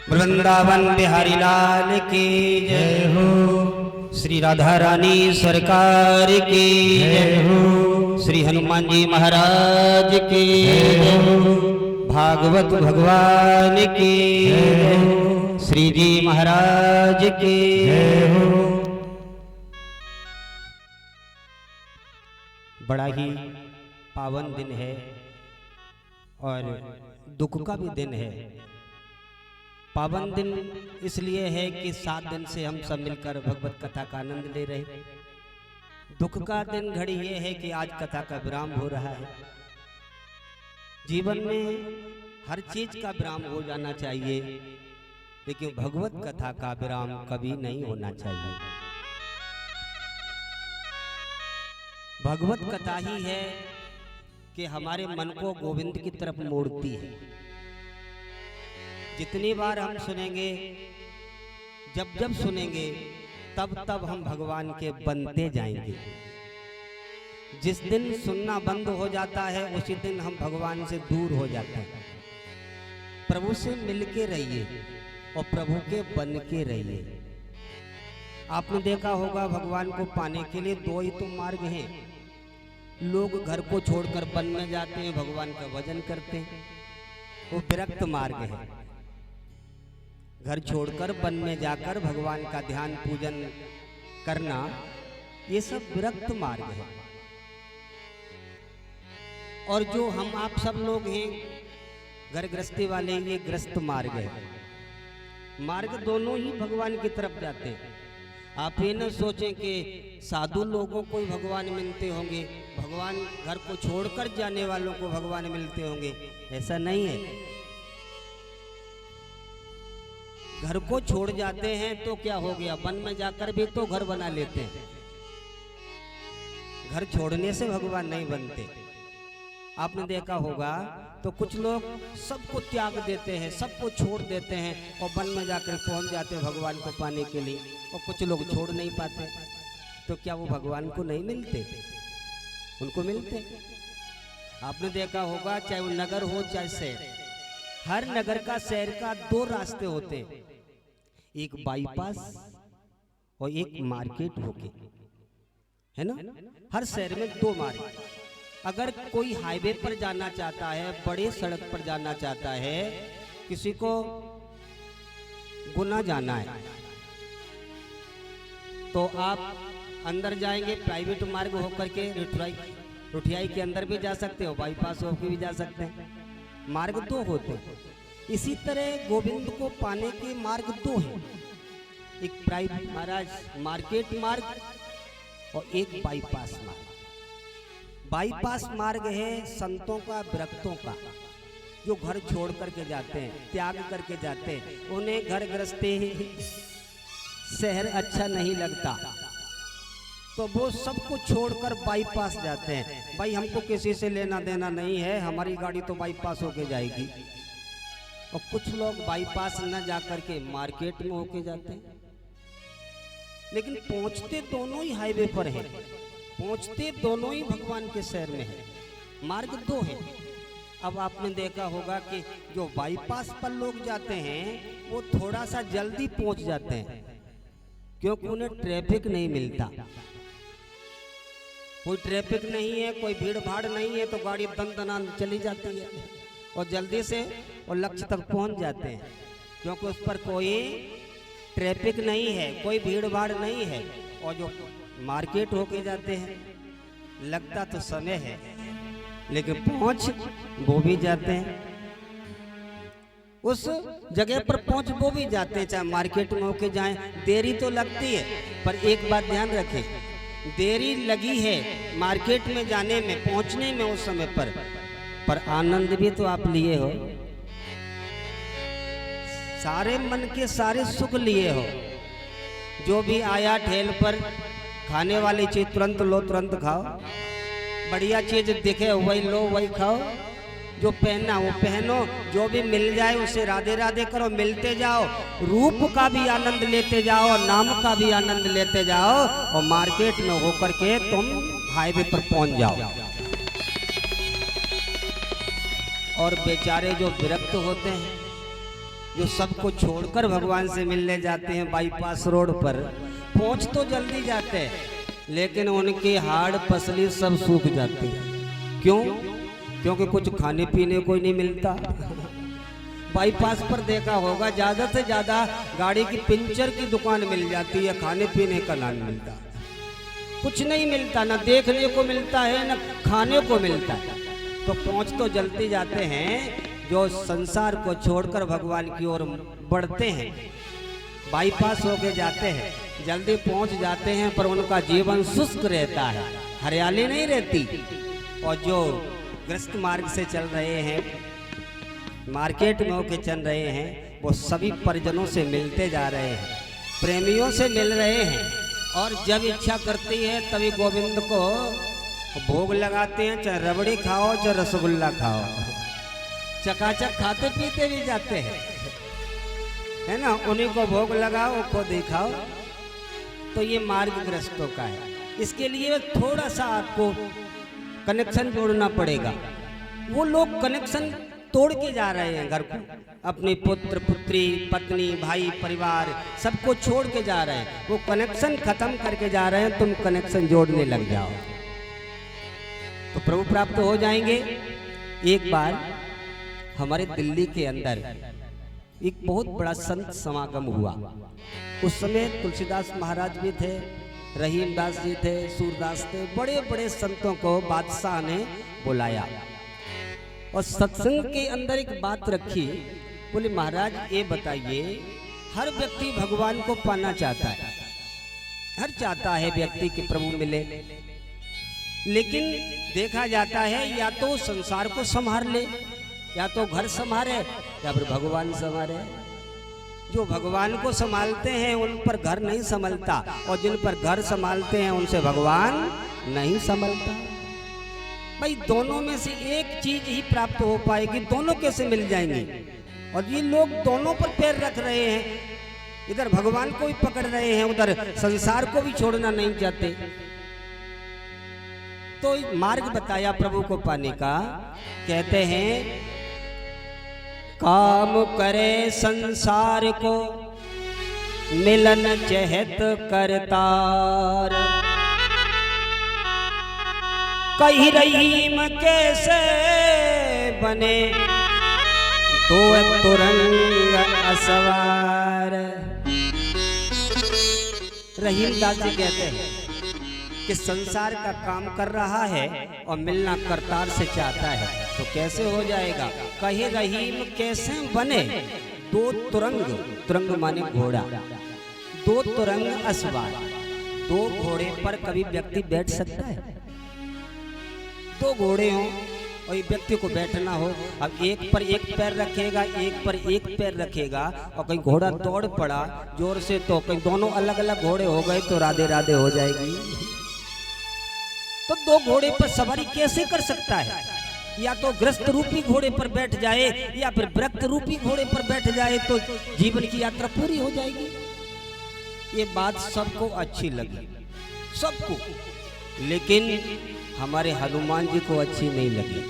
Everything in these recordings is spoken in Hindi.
वृंदावन बिहारी लाल की जय हो। श्री राधा रानी सरकार की जय हो। श्री हनुमान जी महाराज की जय हो। भागवत भगवान की जय हो। श्री जी महाराज की जय हो। बड़ा ही पावन दिन है और दुख का भी दिन है। पावन दिन इसलिए है कि 7 दिन से हम सब मिलकर भगवत कथा का आनंद ले रहे। दुख का दिन घड़ी ये है कि आज कथा का विराम हो रहा है। जीवन में हर चीज का विराम हो जाना चाहिए, लेकिन भगवत कथा का विराम कभी नहीं होना चाहिए। भगवत कथा ही है कि हमारे मन को गोविंद की तरफ मोड़ती है। जितनी बार हम सुनेंगे, जब जब सुनेंगे, तब तब हम भगवान के बनते जाएंगे। जिस दिन सुनना बंद हो जाता है उसी दिन हम भगवान से दूर हो जाते हैं। प्रभु से मिलके रहिए और प्रभु के बन के रहिए। आपने देखा होगा भगवान को पाने के लिए 2 ही तो मार्ग हैं। लोग घर को छोड़कर वन में जाते हैं, भगवान का भजन करते हैं, वो विरक्त मार्ग है। घर छोड़कर वन में जाकर भगवान का ध्यान पूजन करना, ये सब विरक्त मार्ग है। और जो हम आप सब लोग हैं घर गृहस्थी वाले, ये ग्रस्त मार्ग है। मार्ग दोनों ही भगवान की तरफ जाते हैं। आप ये न सोचें कि साधु लोगों को ही भगवान मिलते होंगे, भगवान घर को छोड़कर जाने वालों को भगवान मिलते होंगे, ऐसा नहीं है। घर को छोड़ जाते हैं तो क्या हो गया, वन में जाकर भी तो घर बना लेते हैं। घर छोड़ने से भगवान नहीं बनते। आपने देखा होगा तो कुछ लोग सबको त्याग देते हैं, सबको छोड़ देते हैं और वन में जाकर पहुंच जाते हैं भगवान को पाने के लिए, और कुछ लोग छोड़ नहीं पाते। तो क्या वो भगवान को नहीं मिलते? उनको मिलते। आपने देखा होगा चाहे वो नगर हो चाहे शहर, हर नगर का शहर का 2 रास्ते होते हैं, एक बाईपास और एक मार्केट होके, है ना। हर शहर में 2 मार्ग। अगर कोई हाईवे पर जाना चाहता है, बड़े सड़क पर जाना चाहता है, किसी को गुना जाना है, तो आप अंदर जाएंगे प्राइवेट मार्ग होकर के, रुठियाई के अंदर भी जा सकते हो, बाईपास होकर भी जा सकते हैं। मार्ग 2 होते हैं। इसी तरह गोविंद को पाने के मार्ग 2 हैं, एक प्राइवेट महाराज मार्केट मार्ग और एक बाईपास मार्ग। बाईपास मार्ग है संतों का, विरक्तों का, जो घर छोड़ करके जाते हैं, त्याग करके जाते हैं। उन्हें घर गृहस्थी शहर अच्छा नहीं लगता, तो वो सबको छोड़कर बाईपास जाते हैं। भाई हमको किसी से लेना देना नहीं है, हमारी गाड़ी तो बाईपास होके जाएगी। और कुछ लोग बाईपास न जाकर के मार्केट में होके जाते हैं, लेकिन पहुंचते दोनों ही हाईवे पर हैं, पहुंचते दोनों ही भगवान के शहर में है। मार्ग 2 है। अब आपने देखा होगा कि जो बाईपास पर लोग जाते हैं वो थोड़ा सा जल्दी पहुंच जाते हैं, क्योंकि उन्हें ट्रैफिक नहीं मिलता। कोई ट्रैफिक नहीं है, कोई भीड़ भाड़ नहीं है, तो गाड़ी दन चली जाती है और जल्दी से और लक्ष्य तक पहुंच जाते हैं, क्योंकि उस पर कोई ट्रैफिक नहीं है, कोई भीड़ भाड़ नहीं है। और जो मार्केट होके जाते हैं, लगता तो समय है लेकिन पहुंच वो भी जाते हैं, उस जगह पर पहुंच वो भी जाते हैं, चाहे मार्केट में होके जाएं। देरी तो लगती है, पर एक बात ध्यान रखें, देरी लगी है मार्केट में जाने में, पहुंचने में उस समय पर आनंद भी तो आप लिए हो, सारे मन के सारे सुख लिए हो। जो भी आया ठेल पर, खाने वाली चीज तुरंत लो, तुरंत खाओ। बढ़िया चीज दिखे वही लो, वही खाओ। जो पहनना वो पहनो, जो भी मिल जाए उसे राधे राधे करो, मिलते जाओ। रूप का भी आनंद लेते जाओ, नाम का भी आनंद लेते जाओ, और मार्केट में होकर के तुम हाईवे पर पहुंच जाओ। और बेचारे जो विरक्त होते हैं, जो सबको छोड़कर भगवान से मिलने जाते हैं बाईपास रोड पर, पहुंच तो जल्दी जाते हैं लेकिन उनके हाड़ पसली सब सूख जाती है। क्यों? क्योंकि कुछ खाने पीने को ही नहीं मिलता। बाईपास पर देखा होगा ज्यादा से ज्यादा गाड़ी की पंचर की दुकान मिल जाती है, खाने पीने का ना मिलता, कुछ नहीं मिलता, ना देखने को मिलता है ना खाने को मिलता है। तो पहुंच तो जल्दी जाते हैं जो संसार को छोड़कर भगवान की ओर बढ़ते हैं, बाईपास होके जाते हैं, जल्दी पहुंच जाते हैं, पर उनका जीवन शुष्क रहता है, हरियाली नहीं रहती। और जो ग्रस्त मार्ग से चल रहे हैं, मार्केट में होके चल रहे हैं, वो सभी परिजनों से मिलते जा रहे हैं, प्रेमियों से मिल रहे हैं, और जब इच्छा करती है तभी गोविंद को भोग लगाते हैं, चाहे रबड़ी खाओ चाहे रसगुल्ला खाओ, चकाचक खाते पीते भी जाते हैं, है ना। उन्हीं को भोग लगाओ, खुद ही खाओ। तो ये मार्ग ग्रस्तों का है। इसके लिए थोड़ा सा आपको कनेक्शन जोड़ना पड़ेगा। वो लोग कनेक्शन तोड़ के जा रहे हैं घर को, अपने पुत्र पुत्री पत्नी भाई परिवार सबको छोड़ के जा रहे हैं, वो कनेक्शन खत्म करके जा रहे हैं, तुम कनेक्शन जोड़ने लग जाओ तो प्रभु प्राप्त हो जाएंगे। एक बार हमारे दिल्ली के अंदर एक बहुत बड़ा संत समागम हुआ। उस समय तुलसीदास महाराज भी थे, रहीमदास जी थे, सूरदास थे, बड़े बड़े संतों को बादशाह ने बुलाया और सत्संग के अंदर एक बात रखी। बोले महाराज ये बताइए, हर व्यक्ति भगवान को पाना चाहता है, हर चाहता है व्यक्ति के प्रभु मिले, लेकिन देखा जाता है या तो संसार को संभाल ले, या तो घर संभाले, या फिर भगवान संभाले। जो भगवान को संभालते हैं उन पर घर नहीं संभलता, और जिन पर घर संभालते हैं उनसे भगवान नहीं संभलता। भाई दोनों में से एक चीज ही प्राप्त हो पाएगी, दोनों कैसे मिल जाएंगे? और ये लोग दोनों पर पैर रख रहे हैं, इधर भगवान को भी पकड़ रहे हैं, उधर संसार को भी छोड़ना नहीं चाहते। तो मार्ग बताया प्रभु को पाने का। कहते हैं काम करे संसार को मिलन चहत करतार, कही रहीम कैसे बने दो तुरंग असवार। रहीमदास जी कहते हैं कि संसार का काम कर रहा है और मिलना करतार से चाहता है, तो कैसे हो जाएगा? कहे रहीम कैसे बने दो तुरंग, तुरंग माने घोड़ा, दो तुरंग असवार, दो घोड़े पर कभी व्यक्ति बैठ सकता है? दो घोड़े हों और एक व्यक्ति को बैठना हो, अब एक पर एक पैर रखेगा, एक पर एक पैर रखेगा, और कहीं घोड़ा दौड़ पड़ा जोर से तो कहीं दोनों अलग अलग घोड़े हो गए तो राधे राधे हो जाएगी। तो दो घोड़े पर सवारी कैसे कर सकता है? या तो ग्रस्त रूपी घोड़े पर बैठ जाए या फिर व्रत रूपी घोड़े पर बैठ जाए तो जीवन की यात्रा पूरी हो जाएगी। ये बात सबको अच्छी लगी, सबको, लेकिन हमारे हनुमान जी को अच्छी नहीं लगी,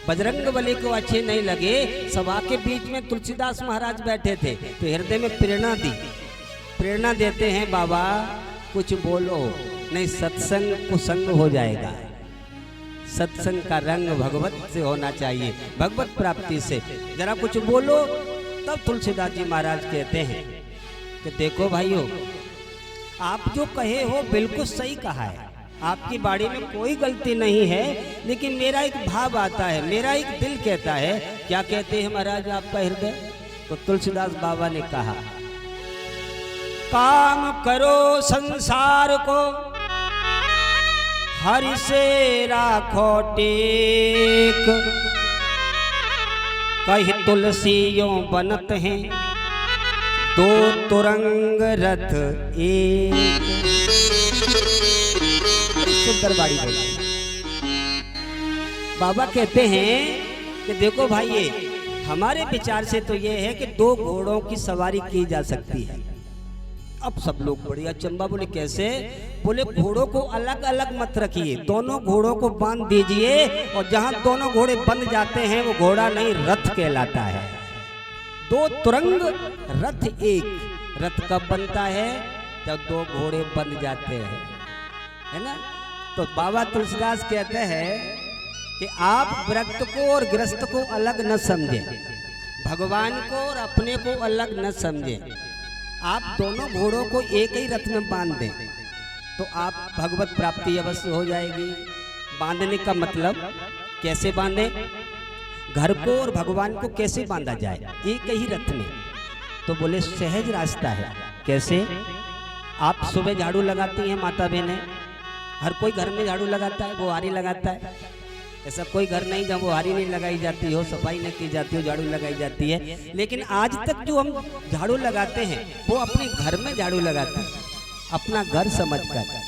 बजरंगबली को अच्छे नहीं लगे। सभा के बीच में तुलसीदास महाराज बैठे थे तो हृदय में प्रेरणा दी, प्रेरणा देते हैं बाबा कुछ बोलो, नहीं सत्संग कुसंग हो जाएगा। सत्संग का रंग भगवत से होना चाहिए, भगवत प्राप्ति से, जरा कुछ बोलो। तब तुलसीदास जी महाराज कहते हैं कि देखो भाइयों, आप जो कहे हो बिल्कुल सही कहा है, आपकी बाड़ी में कोई गलती नहीं है, लेकिन मेरा एक भाव आता है, मेरा एक दिल कहता है। क्या कहते हैं महाराज आपका हृदय? तो तुलसीदास बाबा ने कहा, काम करो संसार को हरि से राखो टेक, कही तुलसियों बनत हैं दो तुरंग रथ एक। सुंदर बाड़ी बोली। बाबा कहते हैं कि देखो भाई, ये हमारे विचार से तो ये है कि दो घोड़ों की सवारी की जा सकती है। अब सब लोग बड़ी अचंबा, बोले कैसे? बोले घोड़ों को अलग अलग मत रखिए, दोनों घोड़ों को बांध दीजिए, और जहां दोनों घोड़े बंध जाते हैं वो घोड़ा नहीं रथ कहलाता है। दो तुरंग रथ एक। रथ कब बनता है? जब दो घोड़े बन जाते हैं, है ना। तो बाबा तुलसीदास कहते हैं कि आप विरक्त को और गृहस्थ को अलग न समझें, भगवान को और अपने को अलग न समझें। आप दोनों घोड़ों को एक ही रथ में बांध दें तो आप भगवत प्राप्ति अवश्य हो जाएगी। बांधने का मतलब कैसे बांधे? घर को और भगवान को कैसे बांधा जाए एक ही रथ में? तो बोले सहज रास्ता है। कैसे? आप सुबह झाड़ू लगाती हैं माता बहनें, हर कोई घर में झाड़ू लगाता है, बुहारी लगाता है। ऐसा कोई घर नहीं जहाँ बुहारी नहीं लगाई जाती हो, सफाई नहीं की जाती हो, झाड़ू लगाई जाती है। लेकिन आज तक जो हम झाड़ू लगाते हैं वो अपने घर में झाड़ू लगाते हैं, अपना घर समझकर।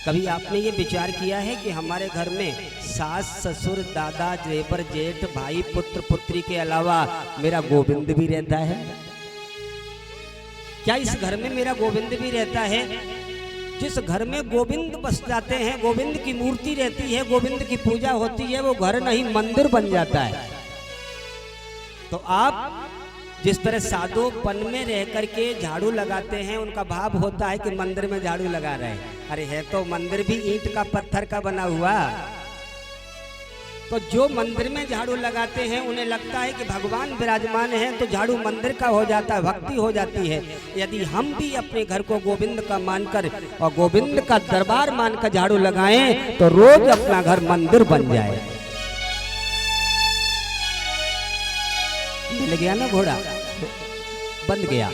कभी आपने ये विचार किया है कि हमारे घर में सास ससुर दादा जेबर जेठ भाई पुत्र पुत्री के अलावा मेरा गोविंद भी रहता है? क्या इस घर में मेरा गोविंद भी रहता है? जिस घर में गोविंद बस जाते हैं, गोविंद की मूर्ति रहती है, गोविंद की पूजा होती है, वो घर नहीं मंदिर बन जाता है। तो आप जिस तरह साधुपन में रह करके झाड़ू लगाते हैं, उनका भाव होता है कि मंदिर में झाड़ू लगा रहे हैं। अरे है तो मंदिर भी ईंट का पत्थर का बना हुआ। तो जो मंदिर में झाड़ू लगाते हैं उन्हें लगता है कि भगवान विराजमान हैं, तो झाड़ू मंदिर का हो जाता है, भक्ति हो जाती है। यदि हम भी अपने घर को गोविंद का मानकर और गोविंद का दरबार मानकर झाड़ू लगाएं तो रोज अपना घर मंदिर बन जाए। मिल गया ना घोड़ा, बन गया।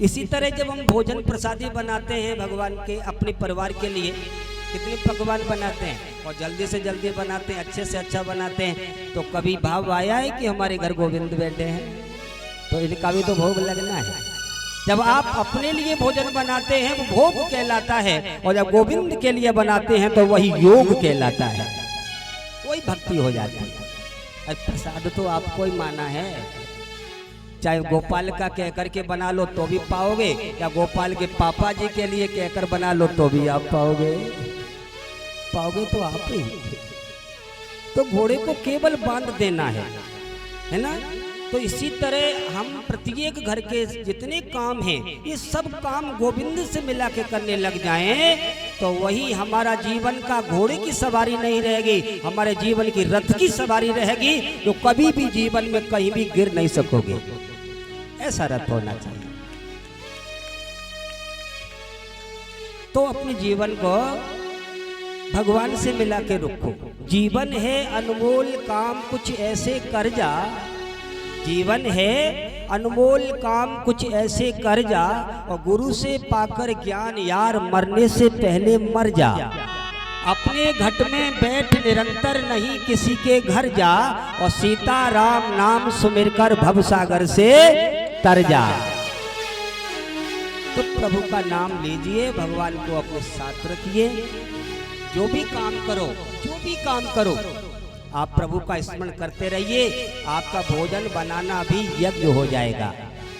इसी तरह जब हम भोजन प्रसादी बनाते हैं भगवान के अपने परिवार के लिए, कितने पकवान बनाते हैं और जल्दी से जल्दी बनाते हैं, अच्छे से अच्छा बनाते हैं। तो कभी भाव आया है कि हमारे घर गोविंद बैठे हैं, तो इनका भी तो भोग लगना है। जब आप अपने लिए भोजन बनाते हैं वो भोग कहलाता है, और जब गोविंद के लिए बनाते हैं तो वही योग कहलाता है, वही भक्ति हो जाती है। और प्रसाद तो आपको ही माना है, चाहे गोपाल का कहकर के बना लो तो भी पाओगे, या गोपाल के पापा जी के लिए कहकर बना लो तो भी आप पाओगे तो आप ही। तो घोड़े को केवल बांध देना है ना। तो इसी तरह हम प्रत्येक घर के जितने काम हैं ये सब काम गोविंद से मिला के करने लग जाएं तो वही हमारा जीवन का घोड़े की सवारी नहीं रहेगी, हमारे जीवन की रथ की सवारी रहेगी, जो कभी भी जीवन में कहीं भी गिर नहीं सकोगे। ऐसा रथ होना चाहिए। तो अपने जीवन को भगवान से मिला के रखो। जीवन है अनमोल काम कुछ ऐसे कर जा, जीवन है अनमोल काम कुछ ऐसे कर जा, और गुरु से पाकर ज्ञान यार मरने से पहले मर जा। अपने घट में बैठ निरंतर नहीं किसी के घर जा, और सीता राम नाम सुमिर कर भवसागर से तर जा। तो प्रभु का नाम लीजिए, भगवान को अपने साथ रखिए। जो भी काम करो आप प्रभु का स्मरण करते रहिए। आपका भोजन बनाना भी यज्ञ हो जाएगा।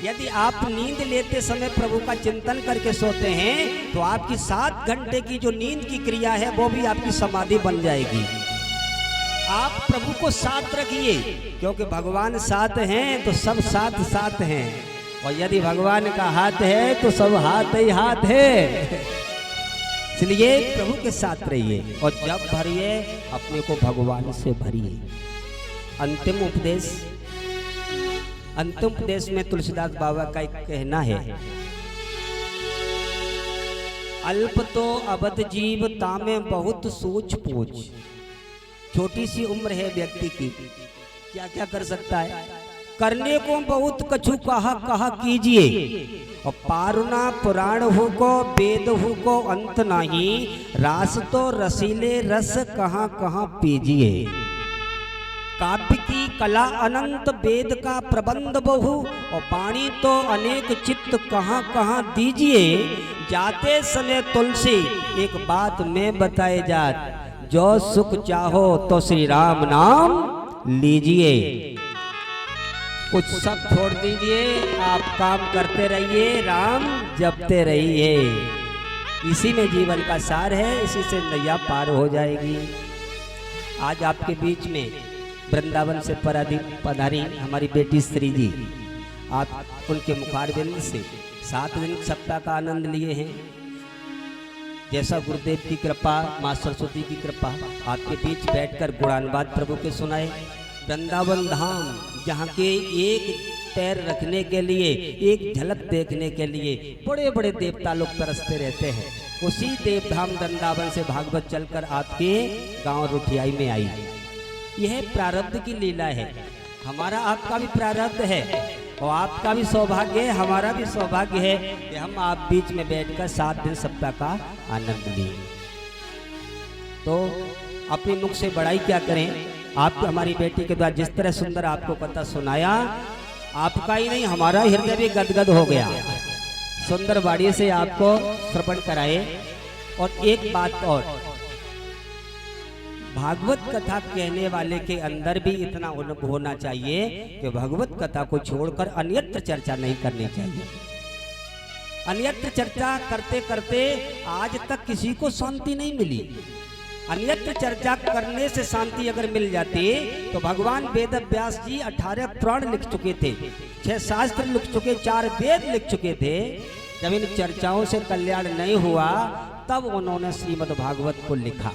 यदि आप नींद लेते समय प्रभु का चिंतन करके सोते हैं तो आपकी 7 घंटे की जो नींद की क्रिया है वो भी आपकी समाधि बन जाएगी। आप प्रभु को साथ रखिए, क्योंकि भगवान साथ हैं तो सब साथ साथ हैं, और यदि भगवान का हाथ है तो सब हाथ ही हाथ है। इसलिए प्रभु के साथ रहिए, और जब भरिए अपने को भगवान से भरिए। अंतिम उपदेश में तुलसीदास बाबा का एक कहना है, अल्प तो अबध जीव तामे बहुत सोच पूछ। छोटी सी उम्र है व्यक्ति की, क्या क्या कर सकता है, करने को बहुत कछु कहा कीजिए, और पारुना पुराण हो को वेद हो को अंत नहीं, रास तो रसीले रस कहाँ कहाँ पीजिए। काव्य की कला अनंत, वेद का प्रबंध बहु, और वाणी तो अनेक, चित्त कहाँ कहाँ दीजिए। जाते समय तुलसी एक बात में बताए जात, जो सुख चाहो तो श्री राम नाम लीजिए। कुछ सब छोड़ दीजिए, आप काम करते रहिए, राम जपते रहिए। इसी में जीवन का सार है, इसी से नैया पार हो जाएगी। आज आपके बीच में वृंदावन से पधारी हमारी बेटी श्री जी, आप उनके मुखारबिंद से 7 दिन सप्ताह का आनंद लिए हैं। जैसा गुरुदेव की कृपा, माँ सरस्वती की कृपा, आपके बीच बैठकर गुणानुवाद प्रभु के सुनाए। वृंदावन धाम जहाँ के एक पैर रखने के लिए, एक झलक देखने के लिए बड़े बड़े देवता लोग तरसते रहते हैं, उसी देवधाम वृंदावन से भागवत चलकर आपके गांव रुठियाई में आई। यह प्रारब्ध की लीला है। हमारा आपका भी प्रारब्ध है और आपका भी सौभाग्य है, हमारा भी सौभाग्य है कि हम आप बीच में बैठकर 7 दिन सप्ताह का आनंद लिए। तो अपने मुख से बड़ाई क्या करें, आप हमारी बेटी के द्वारा जिस तरह सुंदर आपको कथा सुनाया, आपका ही नहीं हमारा हृदय भी गदगद हो गया। सुंदर वाणी से आपको श्रवण कराए। और एक बात और, भागवत कथा कहने वाले के अंदर भी इतना अनुभव होना चाहिए कि भगवत कथा को छोड़कर अन्यत्र चर्चा नहीं करनी चाहिए। अन्यत्र चर्चा करते करते आज तक किसी को शांति नहीं मिली। अन्यत्र चर्चा करने से शांति अगर मिल जाती तो भगवान वेद व्यास जी 18 पुराण लिख चुके थे, 6 शास्त्र लिख चुके, 4 वेद लिख चुके थे। जब इन चर्चाओं से कल्याण नहीं हुआ तब उन्होंने श्रीमद् भागवत को लिखा।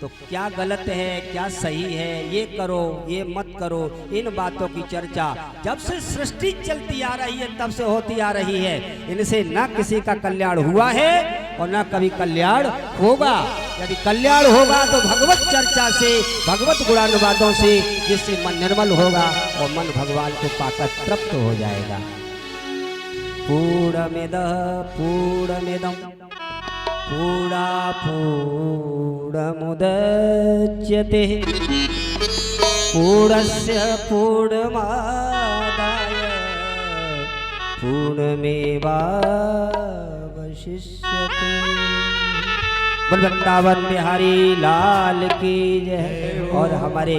तो क्या गलत है, क्या सही है, ये करो, ये मत करो, इन बातों की चर्चा जब से सृष्टि चलती आ रही है तब से होती आ रही है। इनसे ना किसी का कल्याण हुआ है और ना कभी कल्याण होगा। यदि कल्याण होगा तो भगवत चर्चा से, भगवत गुणानुवादों से, जिससे मन निर्मल होगा और मन भगवान को पाकर तृप्त हो जाएगा। पूर्णमिदः पूर्णमिदं पूर्णात् पूर्णमुदच्यते पूर्णस्य पूर्णमादाय पूर्णमेवावशिष्यते। वृंदावन बिहारी लाल की जय। और हमारे